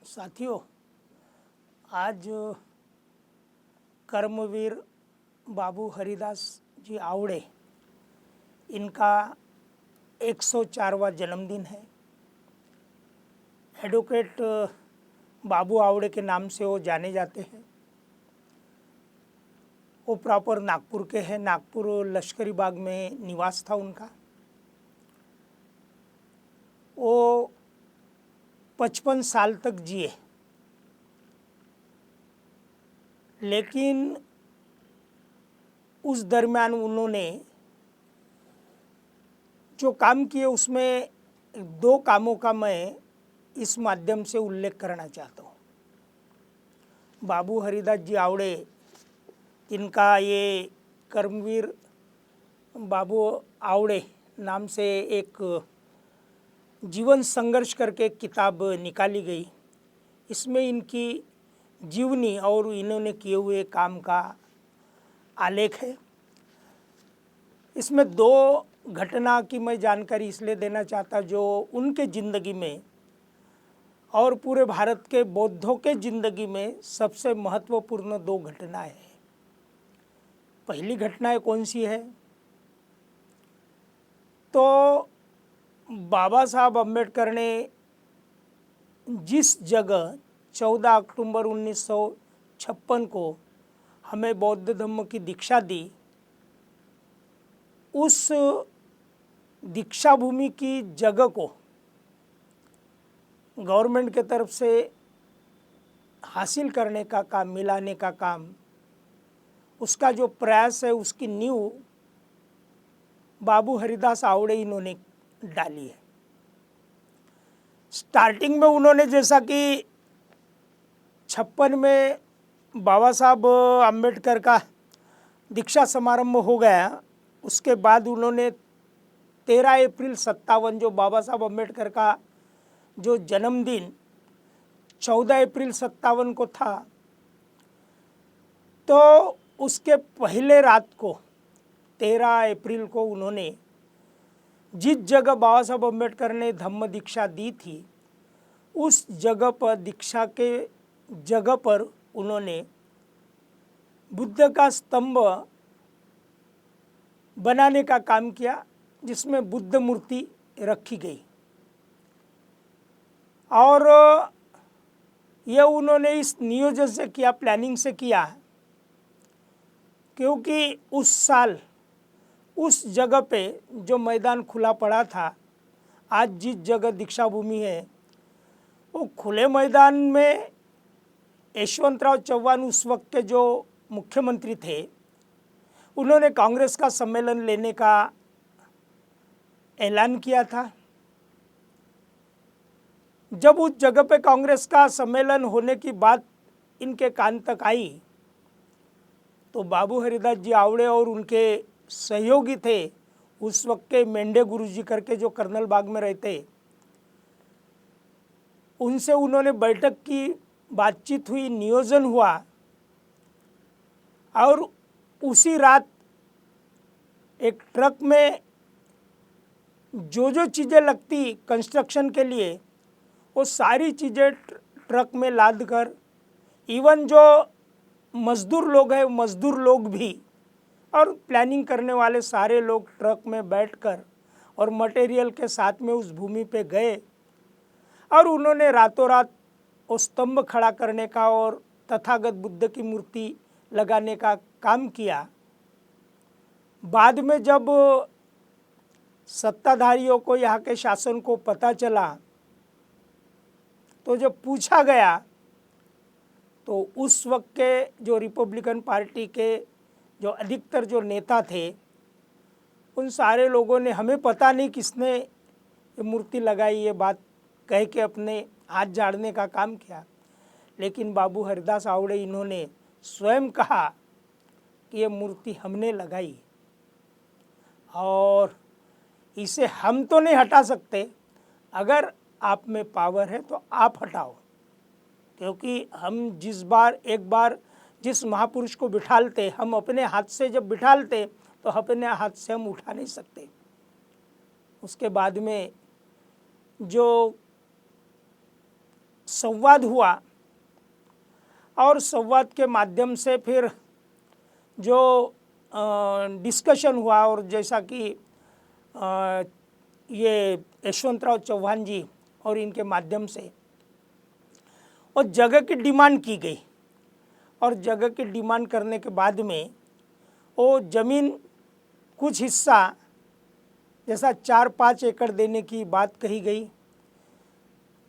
साथियों, आज कर्मवीर बाबू हरिदास जी आवड़े इनका 104वां जन्मदिन है। एडवोकेट बाबू आवड़े के नाम से वो जाने जाते हैं। वो प्रॉपर नागपुर के हैं। नागपुर लश्करी बाग में निवास था उनका। वो 55 साल तक जिए, लेकिन उस दरमियान उन्होंने जो काम किए उसमें दो कामों का मैं इस माध्यम से उल्लेख करना चाहता हूँ। बाबू हरिदास जी आवड़े, इनका ये कर्मवीर बाबू आवड़े नाम से एक जीवन संघर्ष करके एक किताब निकाली गई। इसमें इनकी जीवनी और इन्होंने किए हुए काम का आलेख है। इसमें दो घटना की मैं जानकारी इसलिए देना चाहता जो उनके ज़िंदगी में और पूरे भारत के बौद्धों के ज़िंदगी में सबसे महत्वपूर्ण दो घटनाएं हैं। पहली घटना कौन सी है? तो बाबा साहब अम्बेडकर ने जिस जगह 14 अक्टूबर 1956 को हमें बौद्ध धर्म की दीक्षा दी, उस दीक्षा भूमि की जगह को गवर्नमेंट के तरफ से हासिल करने का काम, मिलाने का काम, उसका जो प्रयास है, उसकी नींव बाबू हरिदास आवड़े इन्होंने डाली है। स्टार्टिंग में उन्होंने, जैसा कि 56 में बाबा साहब अम्बेडकर का दीक्षा समारंभ हो गया, उसके बाद उन्होंने 13 अप्रैल 57 जो बाबा साहब अम्बेडकर का जो जन्मदिन 14 अप्रैल 57 को था, तो उसके पहले रात को 13 अप्रैल को उन्होंने जिस जगह बाबा साहब अम्बेडकर ने धम्म दीक्षा दी थी, उस जगह पर, दीक्षा के जगह पर उन्होंने बुद्ध का स्तंभ बनाने का काम किया, जिसमें बुद्ध मूर्ति रखी गई। और यह उन्होंने इस नियोजन से किया, प्लानिंग से किया, क्योंकि उस साल उस जगह पे जो मैदान खुला पड़ा था, आज जिस जगह दीक्षा भूमि है, वो खुले मैदान में यशवंतराव चौहान उस वक्त के जो मुख्यमंत्री थे, उन्होंने कांग्रेस का सम्मेलन लेने का ऐलान किया था। जब उस जगह पे कांग्रेस का सम्मेलन होने की बात इनके कान तक आई, तो बाबू हरिदास जी आवड़े और उनके सहयोगी थे, उस वक्त के मेंढे गुरुजी करके जो कर्नल बाग में रहते, उनसे उन्होंने बैठक की, बातचीत हुई, नियोजन हुआ, और उसी रात एक ट्रक में जो चीज़ें लगती कंस्ट्रक्शन के लिए, वो सारी चीज़ें ट्रक में लाद कर, इवन जो मज़दूर लोग हैं, मज़दूर लोग भी और प्लानिंग करने वाले सारे लोग ट्रक में बैठकर और मटेरियल के साथ में उस भूमि पे गए, और उन्होंने रातों रात वो स्तंभ खड़ा करने का और तथागत बुद्ध की मूर्ति लगाने का काम किया। बाद में जब सत्ताधारियों को, यहाँ के शासन को पता चला, तो जब पूछा गया, तो उस वक्त के जो रिपब्लिकन पार्टी के जो अधिकतर जो नेता थे, उन सारे लोगों ने हमें पता नहीं किसने ये मूर्ति लगाई, ये बात कह के अपने हाथ झाड़ने का काम किया। लेकिन बाबू हरिदास आवड़े इन्होंने स्वयं कहा कि ये मूर्ति हमने लगाई और इसे हम तो नहीं हटा सकते, अगर आप में पावर है तो आप हटाओ, क्योंकि हम एक बार जिस महापुरुष को बिठालते, हम अपने हाथ से जब बिठालते तो अपने हाथ से हम उठा नहीं सकते। उसके बाद में जो संवाद हुआ और संवाद के माध्यम से फिर जो डिस्कशन हुआ और जैसा कि ये यशवंतराव चौहान जी और इनके माध्यम से और जगह की डिमांड की गई और जगह की डिमांड करने के बाद में वो ज़मीन कुछ हिस्सा जैसा 4-5 एकड़ देने की बात कही गई।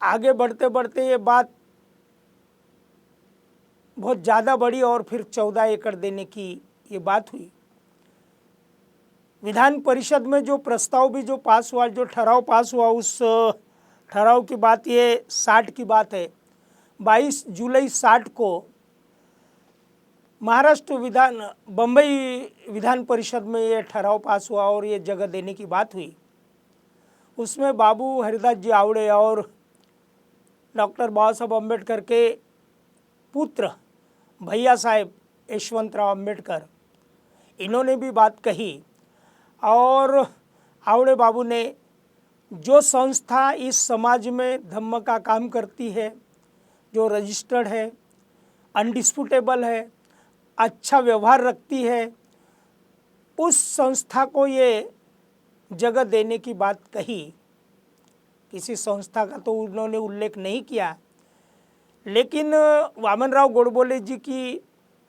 आगे बढ़ते बढ़ते ये बात बहुत ज़्यादा बढ़ी और फिर 14 एकड़ देने की ये बात हुई। विधान परिषद में जो प्रस्ताव भी जो पास हुआ, जो ठराव पास हुआ, उस ठराव की बात ये 60 की बात है। 22 जुलाई 60 को महाराष्ट्र बम्बई विधान परिषद में ये ठराव पास हुआ और ये जगह देने की बात हुई। उसमें बाबू हरिदास जी आवड़े और डॉक्टर बाबा साहब अम्बेडकर के पुत्र भैया साहेब यशवंतराव अम्बेडकर, इन्होंने भी बात कही और आवड़े बाबू ने जो संस्था इस समाज में धम्म का काम करती है, जो रजिस्टर्ड है, अनडिस्प्यूटेबल है, अच्छा व्यवहार रखती है, उस संस्था को ये जगह देने की बात कही। किसी संस्था का तो उन्होंने उल्लेख नहीं किया, लेकिन वामनराव गोडबोले जी की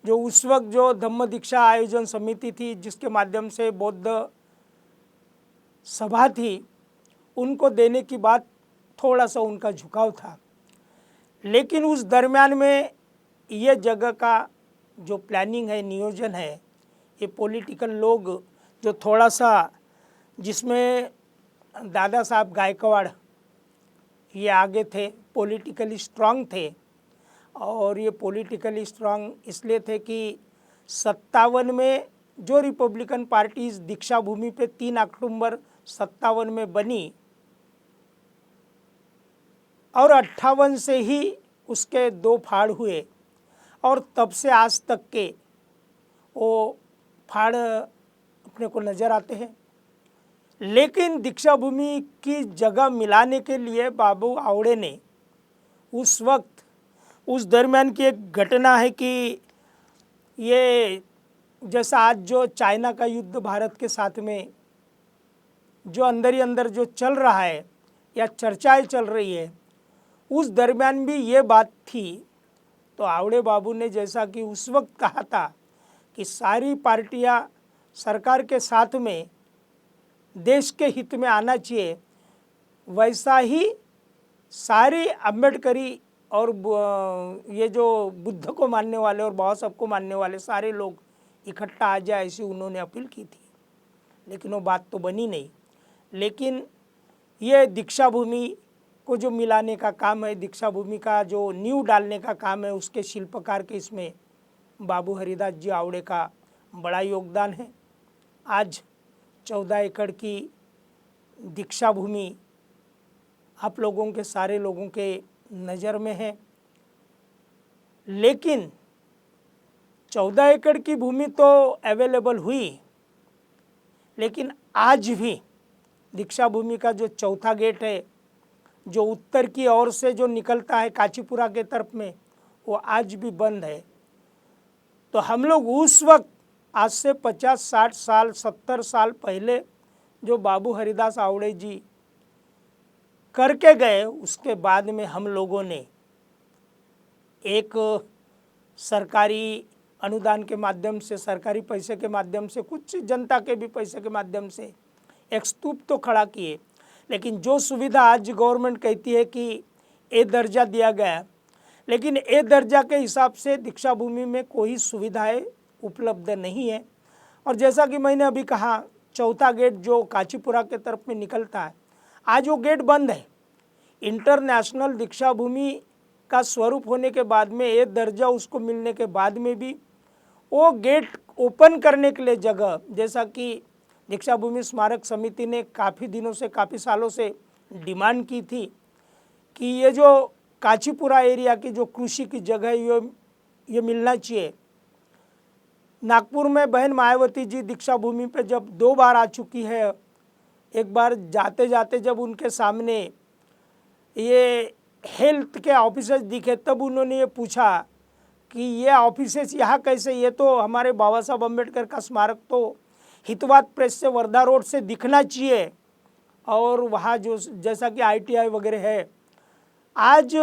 जो उस वक्त जो धम्म दीक्षा आयोजन समिति थी, जिसके माध्यम से बौद्ध सभा थी, उनको देने की बात थोड़ा सा उनका झुकाव था। लेकिन उस दरमियान में ये जगह का जो प्लानिंग है, नियोजन है, ये पॉलिटिकल लोग जो थोड़ा सा, जिसमें दादा साहब गायकवाड़ ये आगे थे, पॉलिटिकली स्ट्रांग थे और ये पॉलिटिकली स्ट्रांग इसलिए थे कि 57 में जो रिपब्लिकन पार्टी इस दीक्षा भूमि पे 3 अक्टूबर 57 में बनी और 58 से ही उसके 2 फाड़ हुए और तब से आज तक के वो फाड़ अपने को नज़र आते हैं। लेकिन दीक्षा भूमि की जगह मिलाने के लिए बाबू आवड़े ने उस वक्त, उस दरमियान की एक घटना है कि ये जैसा आज जो चाइना का युद्ध भारत के साथ में जो अंदर ही अंदर जो चल रहा है या चर्चाएं चल रही है, उस दरमियान भी ये बात थी। तो आवड़े बाबू ने जैसा कि उस वक्त कहा था कि सारी पार्टियां सरकार के साथ में देश के हित में आना चाहिए, वैसा ही सारी अम्बेडकरी और ये जो बुद्ध को मानने वाले और बाबा साहब को मानने वाले सारे लोग इकट्ठा आ जाए, ऐसी उन्होंने अपील की थी। लेकिन वो बात तो बनी नहीं। लेकिन ये दीक्षा भूमि को जो मिलाने का काम है, दीक्षा भूमि का जो नींव डालने का काम है, उसके शिल्पकार के इसमें बाबू हरिदास जी आवड़े का बड़ा योगदान है। आज 14 एकड़ की दीक्षा भूमि आप लोगों के, सारे लोगों के नज़र में है। लेकिन 14 एकड़ की भूमि तो अवेलेबल हुई, लेकिन आज भी दीक्षा भूमि का जो चौथा गेट है, जो उत्तर की ओर से जो निकलता है काचीपुरा के तरफ में, वो आज भी बंद है। तो हम लोग उस वक्त आज से 50-60 साल 70 साल पहले जो बाबू हरिदास आवड़े जी करके गए, उसके बाद में हम लोगों ने एक सरकारी अनुदान के माध्यम से, सरकारी पैसे के माध्यम से, कुछ जनता के भी पैसे के माध्यम से एक स्तूप तो खड़ा किए। लेकिन जो सुविधा आज गवर्नमेंट कहती है कि ए दर्जा दिया गया, लेकिन ए दर्जा के हिसाब से दीक्षा भूमि में कोई सुविधाएं उपलब्ध नहीं है। और जैसा कि मैंने अभी कहा, चौथा गेट जो काचीपुरा के तरफ में निकलता है, आज वो गेट बंद है। इंटरनेशनल दीक्षा भूमि का स्वरूप होने के बाद में, ए दर्जा उसको मिलने के बाद में भी वो गेट ओपन करने के लिए जगह, जैसा कि दीक्षा भूमि स्मारक समिति ने काफ़ी दिनों से, काफ़ी सालों से डिमांड की थी कि ये जो काचीपुरा एरिया की जो कृषि की जगह है, ये मिलना चाहिए। नागपुर में बहन मायावती जी दीक्षा भूमि पे जब 2 बार आ चुकी है, एक बार जाते जाते जब उनके सामने ये हेल्थ के ऑफिसर्स दिखे तब उन्होंने ये पूछा कि ये ऑफिसेस यहाँ कैसे, ये तो हमारे बाबा साहब अम्बेडकर का स्मारक तो हितवाद प्रेस से वर्धा रोड से दिखना चाहिए, और वहाँ जो जैसा कि ITI वगैरह है, आज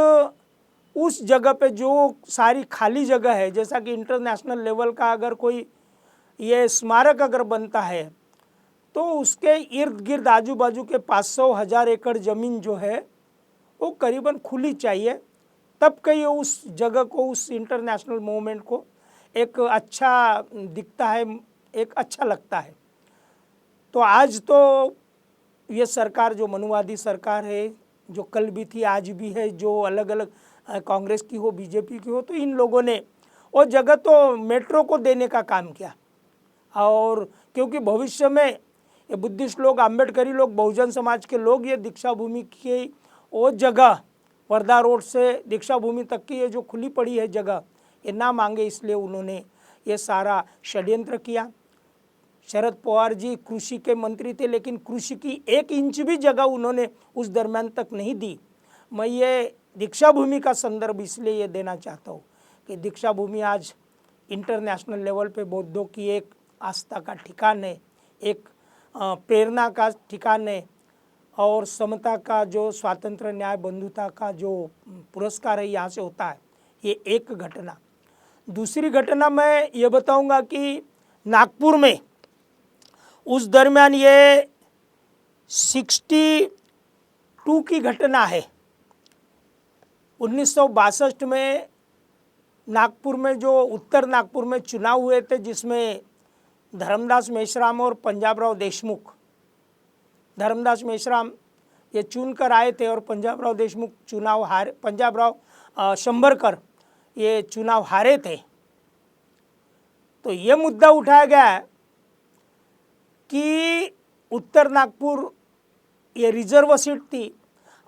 उस जगह पे जो सारी खाली जगह है, जैसा कि इंटरनेशनल लेवल का अगर कोई ये स्मारक अगर बनता है तो उसके इर्द गिर्द आजू बाजू के 500,000 एकड़ ज़मीन जो है वो करीबन खुली चाहिए, तब कहीं उस जगह को, उस इंटरनेशनल मूवमेंट को एक अच्छा दिखता है, एक अच्छा लगता है। तो आज तो ये सरकार जो मनुवादी सरकार है, जो कल भी थी आज भी है, जो अलग अलग कांग्रेस की हो BJP की हो, तो इन लोगों ने वो जगह तो मेट्रो को देने का काम किया। और क्योंकि भविष्य में ये बुद्धिस्ट लोग, अम्बेडकरी लोग, बहुजन समाज के लोग ये दीक्षा भूमि की वो जगह वर्धा रोड से दीक्षा भूमि तक की ये जो खुली पड़ी है जगह, ये ना मांगे, इसलिए उन्होंने ये सारा षड्यंत्र किया। शरद पवार जी कृषि के मंत्री थे, लेकिन कृषि की 1 इंच भी जगह उन्होंने उस दरम्यान तक नहीं दी। मैं ये दीक्षा भूमि का संदर्भ इसलिए ये देना चाहता हूँ कि दीक्षा भूमि आज इंटरनेशनल लेवल पे बौद्धों की एक आस्था का ठिकान है, एक प्रेरणा का ठिकान है, और समता का जो स्वातंत्र्य, न्याय, बंधुता का जो पुरस्कार है यहाँ से होता है। ये एक घटना। दूसरी घटना मैं ये बताऊंगा कि नागपुर में उस दरमियान ये 62 की घटना है। 1962 में नागपुर में जो उत्तर नागपुर में चुनाव हुए थे, जिसमें धर्मदास मेश्राम और पंजाबराव देशमुख, धर्मदास मेश्राम ये चुन कर आए थे और पंजाबराव देशमुख चुनाव हारे, पंजाबराव शंबरकर ये चुनाव हारे थे। तो ये मुद्दा उठाया गया कि उत्तर नागपुर ये रिजर्व सीट थी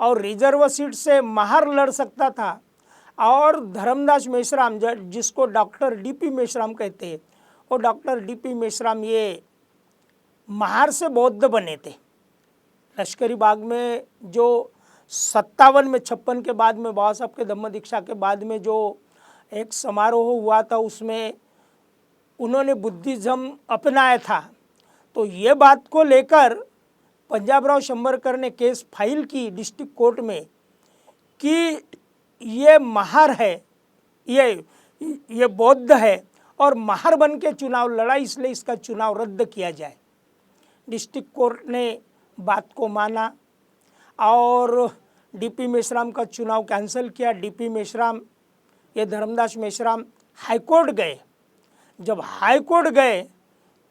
और रिजर्व सीट से महार लड़ सकता था, और धर्मदास मेश्राम जिसको डॉक्टर DP मेश्राम कहते हैं, वो डॉक्टर DP मेश्राम ये महार से बौद्ध बने थे। लश्करी बाग में जो 57 में 56 के बाद में बाबा साहब के धम्म दीक्षा के बाद में जो एक समारोह हुआ था, उसमें उन्होंने बुद्धिज़्म अपनाया था। तो ये बात को लेकर पंजाबराव शंबरकर ने केस फाइल की डिस्ट्रिक्ट कोर्ट में कि ये महार है, ये बौद्ध है और महार बन के चुनाव लड़ा, इसलिए इसका चुनाव रद्द किया जाए। डिस्ट्रिक्ट कोर्ट ने बात को माना और DP मेश्राम का चुनाव कैंसिल किया। DP मेश्राम ये धर्मदास मेश्राम हाईकोर्ट गए। जब हाईकोर्ट गए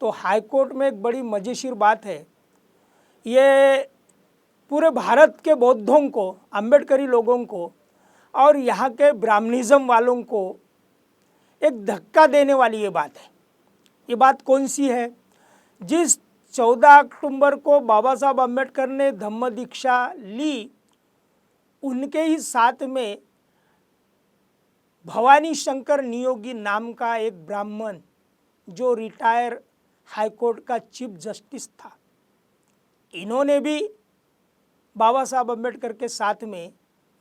तो हाईकोर्ट में एक बड़ी मजेशीर बात है, ये पूरे भारत के बौद्धों को, अम्बेडकरी लोगों को और यहाँ के ब्राह्मणिज्म वालों को एक धक्का देने वाली ये बात है। ये बात कौन सी है? जिस 14 अक्टूबर को बाबा साहब अम्बेडकर ने धम्म दीक्षा ली, उनके ही साथ में भवानी शंकर नियोगी नाम का एक ब्राह्मण जो रिटायर हाईकोर्ट का चीफ जस्टिस था, इन्होंने भी बाबा साहब अम्बेडकर के साथ में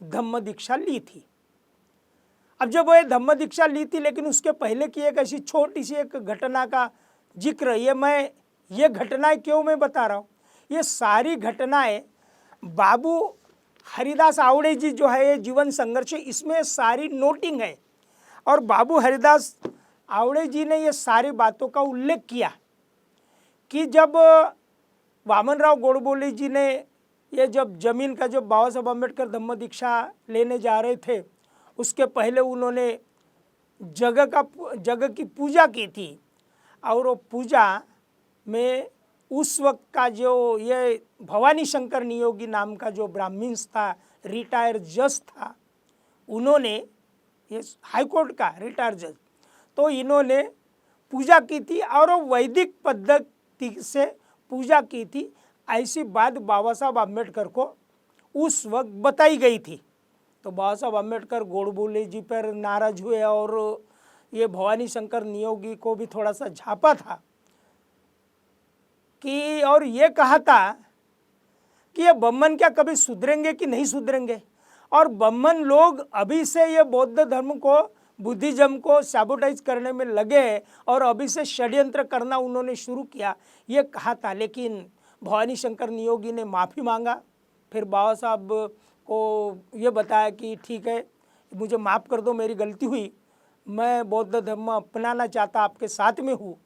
धम्म दीक्षा ली थी। अब जब वह धम्म दीक्षा ली थी, लेकिन उसके पहले की एक ऐसी छोटी सी एक घटना का जिक्र, ये घटनाएं क्यों मैं बता रहा हूँ, ये सारी घटनाएं बाबू हरिदास आवड़े जी जो है ये जीवन संघर्ष, इसमें सारी नोटिंग है। और बाबू हरिदास आवड़े जी ने ये सारी बातों का उल्लेख किया कि जब वामनराव गोडबोले जी ने ये जब जमीन का, जब बाबा साहब अम्बेडकर धम्म दीक्षा लेने जा रहे थे, उसके पहले उन्होंने जगह की पूजा की थी, और वो पूजा में उस वक्त का जो ये भवानी शंकर नियोगी नाम का जो ब्राह्मण था, रिटायर जज था, उन्होंने, ये हाईकोर्ट का रिटायर जज, तो इन्होंने पूजा की थी और वैदिक पद्धति से पूजा की थी। ऐसी बात बाबा साहब अम्बेडकर को उस वक्त बताई गई थी। तो बाबा साहब अम्बेडकर गोडबोले जी पर नाराज हुए और ये भवानी शंकर नियोगी को भी थोड़ा सा झापा था कि, और ये कहा था कि ये बम्मन क्या कभी सुधरेंगे कि नहीं सुधरेंगे। और ब्राह्मण लोग अभी से ये बौद्ध धर्म को, बुद्धिज्म को सैबोटाइज करने में लगे हैं और अभी से षड्यंत्र करना उन्होंने शुरू किया, ये कहा था। लेकिन भवानी शंकर नियोगी ने माफ़ी मांगा। फिर बाबा साहब को ये बताया कि ठीक है, मुझे माफ़ कर दो, मेरी गलती हुई, मैं बौद्ध धर्म अपनाना चाहता, आपके साथ में हूँ।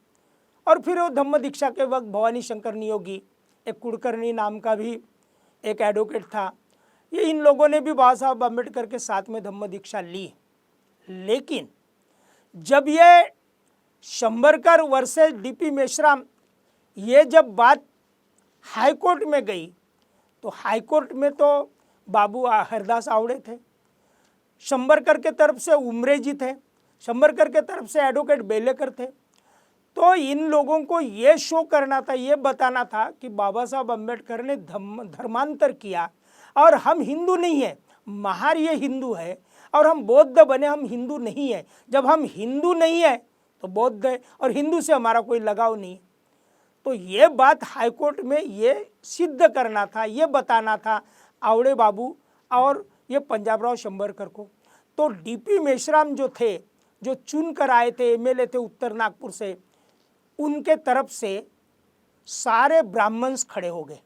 और फिर वो धम्म दीक्षा के वक्त भवानी शंकर नियोगी, एक कुलकर्णी नाम का भी एक एडवोकेट था, ये इन लोगों ने भी बाबा साहब अम्बेडकर के साथ में धम्म दीक्षा ली। लेकिन जब ये शंबरकर वर्सेस डीपी मेश्राम, ये जब बात हाईकोर्ट में गई तो हाईकोर्ट में तो बाबू हरदास आवड़े थे, शंबरकर के तरफ से उमरे जी थे, शंबरकर के तरफ से एडवोकेट बेलेकर थे। तो इन लोगों को ये शो करना था, ये बताना था कि बाबा साहब अम्बेडकर ने धर्मांतर किया और हम हिंदू नहीं है, महार ये हिंदू है और हम बौद्ध बने, हम हिंदू नहीं है। जब हम हिंदू नहीं है तो बौद्ध है और हिंदू से हमारा कोई लगाव नहीं। तो ये बात हाईकोर्ट में ये सिद्ध करना था, ये बताना था आवड़े बाबू और ये पंजाबराव शंबरकर को। तो डीपी मेश्राम जो थे, जो चुन कर आए थे, एमएलए थे उत्तर नागपुर से, उनके तरफ से सारे ब्राह्मण्स खड़े हो गए,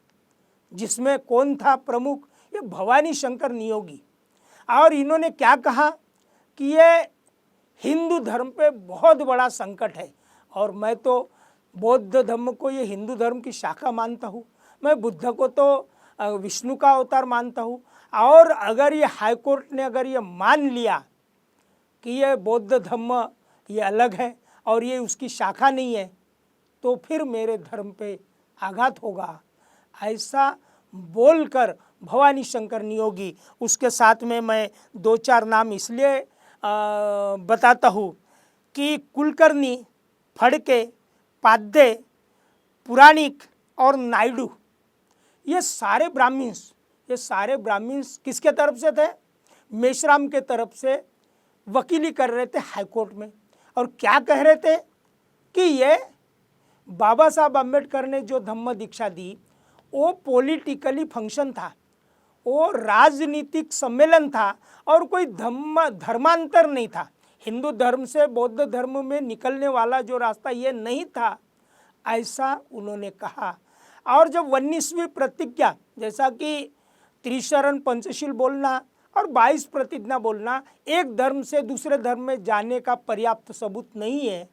जिसमें कौन था प्रमुख, ये भवानी शंकर नियोगी। और इन्होंने क्या कहा कि ये हिंदू धर्म पे बहुत बड़ा संकट है और मैं तो बौद्ध धर्म को ये हिंदू धर्म की शाखा मानता हूँ, मैं बुद्ध को तो विष्णु का अवतार मानता हूँ। और अगर ये हाईकोर्ट ने अगर ये मान लिया कि ये बौद्ध धर्म ये अलग है और ये उसकी शाखा नहीं है, तो फिर मेरे धर्म पे आघात होगा। ऐसा बोलकर भवानी शंकर नियोगी, उसके साथ में मैं दो चार नाम इसलिए बताता हूँ कि कुलकर्णी, फड़के, पाध्ये, पुराणिक और नायडू, ये सारे ब्राह्मण्स किसके तरफ से थे? मेश्राम के तरफ से वकीली कर रहे थे हाईकोर्ट में। और क्या कह रहे थे कि ये बाबा साहब अम्बेडकर ने जो धम्म दीक्षा दी वो पॉलिटिकली फंक्शन था, वो राजनीतिक सम्मेलन था और कोई धर्मांतर नहीं था। हिंदू धर्म से बौद्ध धर्म में निकलने वाला जो रास्ता ये नहीं था, ऐसा उन्होंने कहा। और जब 19वीं प्रतिज्ञा, जैसा कि त्रिशरण पंचशील बोलना और 22 प्रतिज्ञा बोलना एक धर्म से दूसरे धर्म में जाने का पर्याप्त सबूत नहीं है,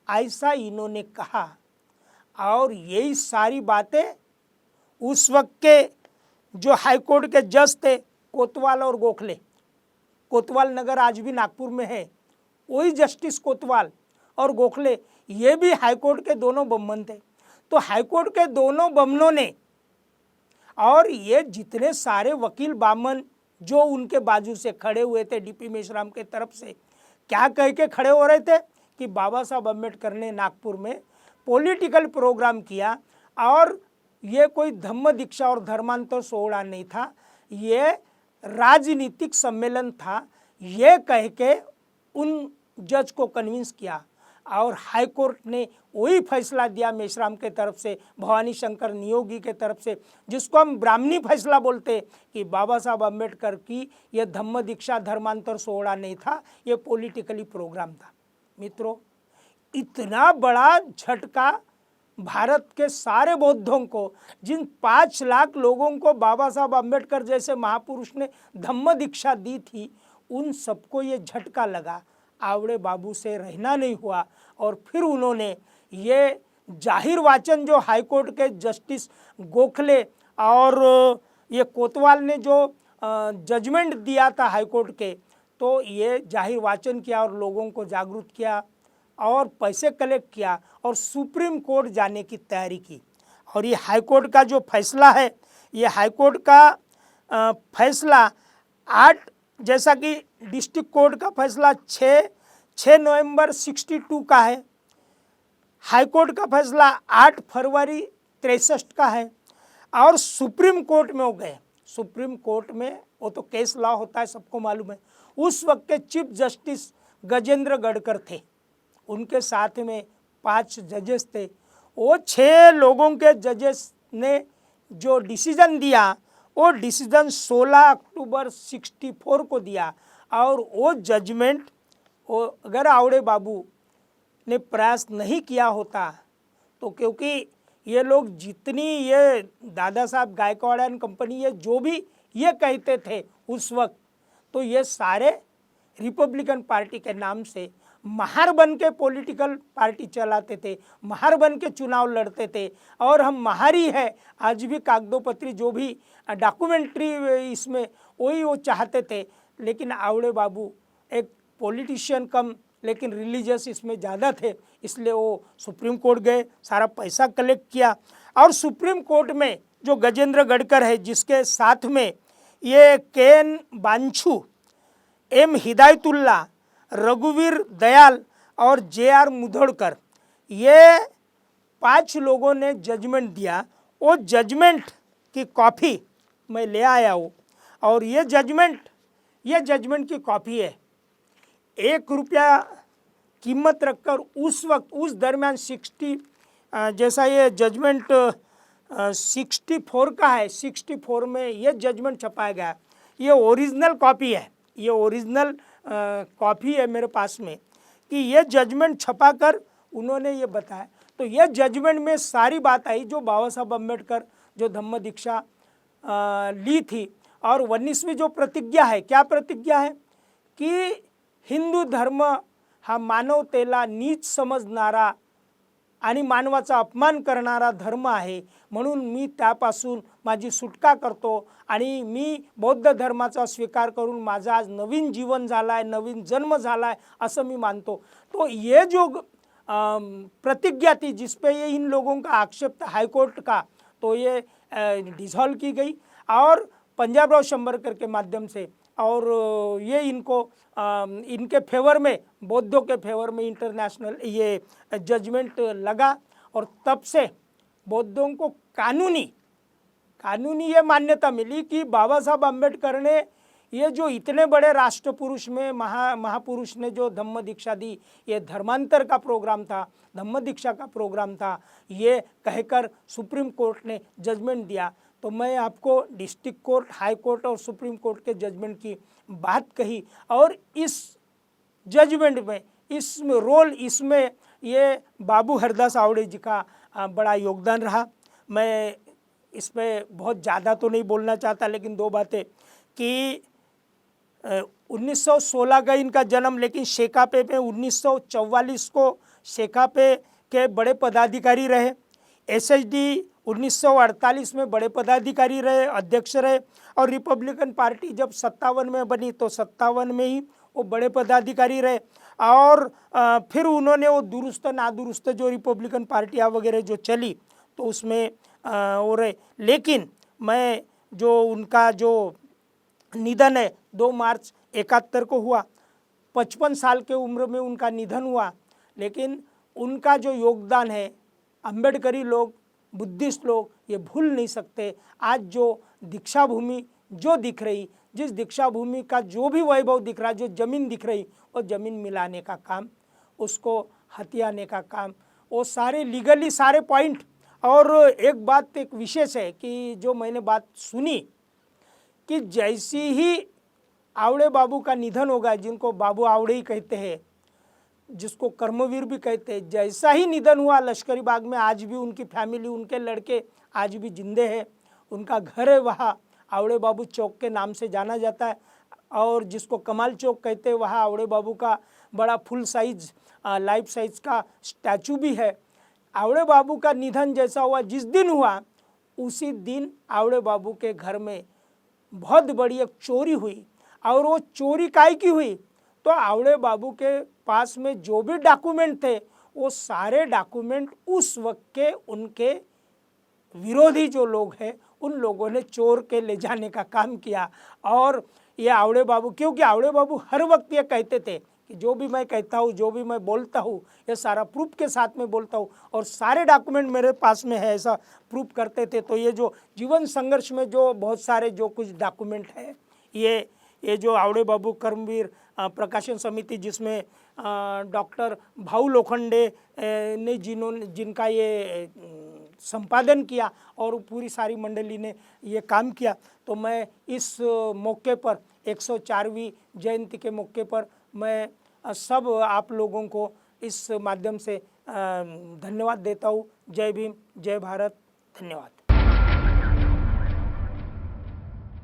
ऐसा इन्होंने कहा। और यही सारी बातें उस वक्त के जो हाईकोर्ट के जज थे, कोतवाल और गोखले, कोतवाल नगर आज भी नागपुर में है, वही जस्टिस कोतवाल और गोखले, ये भी हाईकोर्ट के दोनों ब्राह्मण थे। तो हाईकोर्ट के दोनों ब्राह्मणों ने और ये जितने सारे वकील ब्राह्मण जो उनके बाजू से खड़े हुए थे डीपी मेश्राम के तरफ से, क्या कह के खड़े हो रहे थे कि बाबा साहब अम्बेडकर ने नागपुर में पॉलिटिकल प्रोग्राम किया और ये कोई धम्म दीक्षा और धर्मांतर सोहड़ा नहीं था, ये राजनीतिक सम्मेलन था, ये कह के उन जज को कन्विंस किया। और हाईकोर्ट ने वही फैसला दिया मेश्राम के तरफ से, भवानी शंकर नियोगी के तरफ से, जिसको हम ब्राह्मणी फैसला बोलते, कि बाबा साहब अम्बेडकर की यह धम्म दीक्षा धर्मांतर सोहड़ा नहीं था, ये पॉलिटिकली प्रोग्राम था। मित्रों, इतना बड़ा झटका भारत के सारे बौद्धों को, जिन 5 लाख लोगों को बाबा साहब अम्बेडकर जैसे महापुरुष ने धम्म दीक्षा दी थी, उन सबको ये झटका लगा। आवड़े बाबू से रहना नहीं हुआ और फिर उन्होंने ये जाहिर वाचन जो हाईकोर्ट के जस्टिस गोखले और ये कोतवाल ने जो जजमेंट दिया था हाईकोर्ट के, तो ये जाहिर वाचन किया और लोगों को जागरूक किया और पैसे कलेक्ट किया और सुप्रीम कोर्ट जाने की तैयारी की। और ये हाईकोर्ट का जो फैसला है, ये हाईकोर्ट का फैसला 8, जैसा कि डिस्ट्रिक्ट कोर्ट का फैसला 6 नवंबर 62 का है, हाईकोर्ट का फैसला 8 फरवरी 63 का है। और सुप्रीम कोर्ट में हो गए, सुप्रीम कोर्ट में वो तो केस लॉ होता है, सबको मालूम है। उस वक्त के चीफ जस्टिस गजेंद्र गढ़कर थे, उनके साथ में 5 जजेस थे। वो 6 लोगों के जजेस ने जो डिसीजन दिया वो डिसीजन 16 अक्टूबर 64 को दिया। और वो जजमेंट वो अगर आवड़े बाबू ने प्रयास नहीं किया होता तो, क्योंकि ये लोग जितनी ये दादा साहब गायकवाड़ एंड कंपनी ये जो भी ये कहते थे उस वक्त, तो ये सारे रिपब्लिकन पार्टी के नाम से महार बन के पॉलिटिकल पार्टी चलाते थे, महार बन के चुनाव लड़ते थे। और हम महारी है आज भी कागदोपत्री जो भी डॉक्यूमेंट्री इसमें वही वो चाहते थे। लेकिन आवड़े बाबू एक पॉलिटिशियन कम लेकिन रिलीजियस इसमें ज़्यादा थे, इसलिए वो सुप्रीम कोर्ट गए, सारा पैसा कलेक्ट किया। और सुप्रीम कोर्ट में जो गजेंद्र गडकर है जिसके साथ में ये के.एन. बांछू, एम. हिदायतुल्ला, रघुवीर दयाल और जे.आर. मुधोड़कर, ये 5 लोगों ने जजमेंट दिया। वो जजमेंट की कॉपी मैं ले आया हूँ और ये जजमेंट की कॉपी है। 1 रुपया कीमत रखकर उस वक्त उस दरमियान 60 जैसा ये जजमेंट 64 का है, 64 में ये जजमेंट छपाया गया। ये ओरिजिनल कॉपी है, ये ओरिजिनल कॉपी है मेरे पास में कि ये जजमेंट छपाकर उन्होंने ये बताया। तो ये जजमेंट में सारी बात आई जो बाबा साहब अम्बेडकर जो धम्म दीक्षा ली थी। और 19वीं जो प्रतिज्ञा है, क्या प्रतिज्ञा है कि हिंदू धर्म हा मानवतेला नीच समजणारा आणि मानवाचा अपमान करणारा धर्म आहे, म्हणून मी त्यापासून माझी सुटका करतो आणि मी बौद्ध धर्माचा स्वीकार करून माझा आज नवीन जीवन झाला आहे, नवीन जन्म झाला आहे असं मी मानतो। तो ये जो प्रतिज्ञा थी जिसपे ये इन लोगों का आक्षेप था हाईकोर्ट का, तो ये डिसॉल्व की गई और पंजाब राव शंबरकर के माध्यम से, और ये इनको इनके फेवर में, बौद्धों के फेवर में इंटरनेशनल ये जजमेंट लगा। और तब से बौद्धों को कानूनी ये मान्यता मिली कि बाबा साहब अम्बेडकर ने ये जो इतने बड़े राष्ट्र पुरुष में महापुरुष ने जो धम्म दीक्षा दी, ये धर्मांतर का प्रोग्राम था, धम्म दीक्षा का प्रोग्राम था, ये कहकर सुप्रीम कोर्ट ने जजमेंट दिया। तो मैं आपको डिस्ट्रिक्ट कोर्ट, हाई कोर्ट और सुप्रीम कोर्ट के जजमेंट की बात कही। और इस जजमेंट में इसमें ये बाबू हरदास आवड़े जी का बड़ा योगदान रहा। मैं इस पर बहुत ज़्यादा तो नहीं बोलना चाहता, लेकिन 2 बातें कि 1916 का इनका जन्म, लेकिन शेकापे में 1944 को शेकापे के बड़े पदाधिकारी रहे। एसएचडी 1948 में बड़े पदाधिकारी रहे, अध्यक्ष रहे। और रिपब्लिकन पार्टी जब 57 में बनी तो 57 में ही वो बड़े पदाधिकारी रहे। और फिर उन्होंने वो दुरुस्त नादुरुस्त जो रिपब्लिकन पार्टियाँ वगैरह जो चली तो उसमें वो रहे। लेकिन मैं जो उनका जो निधन है 2 मार्च 71 को हुआ, 55 साल के उम्र में उनका निधन हुआ। लेकिन उनका जो योगदान है अम्बेडकरी लोग, बुद्धिस्ट लोग ये भूल नहीं सकते। आज जो दीक्षा भूमि जो दिख रही, जिस दीक्षा भूमि का जो भी वैभव दिख रहा, जो ज़मीन दिख रही, वो ज़मीन मिलाने का काम, उसको हथियाने का काम, वो सारे लीगली सारे पॉइंट। और एक बात एक विशेष है कि जो मैंने बात सुनी कि जैसी ही आवड़े बाबू का निधन होगा, जिनको बाबू आवड़े ही कहते हैं, जिसको कर्मवीर भी कहते हैं, जैसा ही निधन हुआ लश्करी बाग में, आज भी उनकी फैमिली, उनके लड़के आज भी जिंदे हैं, उनका घर है वहाँ आवड़े बाबू चौक के नाम से जाना जाता है। और जिसको कमाल चौक कहते हैं वहाँ आवड़े बाबू का बड़ा फुल साइज लाइफ साइज का स्टैचू भी है। आवड़े बाबू का निधन जैसा हुआ, जिस दिन हुआ उसी दिन आवड़े बाबू के घर में बहुत बड़ी एक चोरी हुई। और वो चोरी काहे की हुई, तो आवड़े बाबू के पास में जो भी डॉक्यूमेंट थे वो सारे डॉक्यूमेंट उस वक्त के उनके विरोधी जो लोग हैं उन लोगों ने चोर के ले जाने का काम किया। और ये आवड़े बाबू, क्योंकि आवड़े बाबू हर वक्त ये कहते थे कि जो भी मैं कहता हूँ, जो भी मैं बोलता हूँ, ये सारा प्रूफ के साथ में बोलता हूँ और सारे डॉक्यूमेंट मेरे पास में है, ऐसा प्रूफ करते थे। तो ये जो जीवन संघर्ष में जो बहुत सारे जो कुछ डॉक्यूमेंट है, ये जो आवड़े बाबू कर्मवीर प्रकाशन समिति, जिसमें डॉक्टर भाऊ लोखंडे ने जिनका ये संपादन किया और पूरी सारी मंडली ने ये काम किया। तो मैं इस मौके पर 104वीं जयंती के मौके पर मैं सब आप लोगों को इस माध्यम से धन्यवाद देता हूँ। जय भीम, जय भारत, धन्यवाद।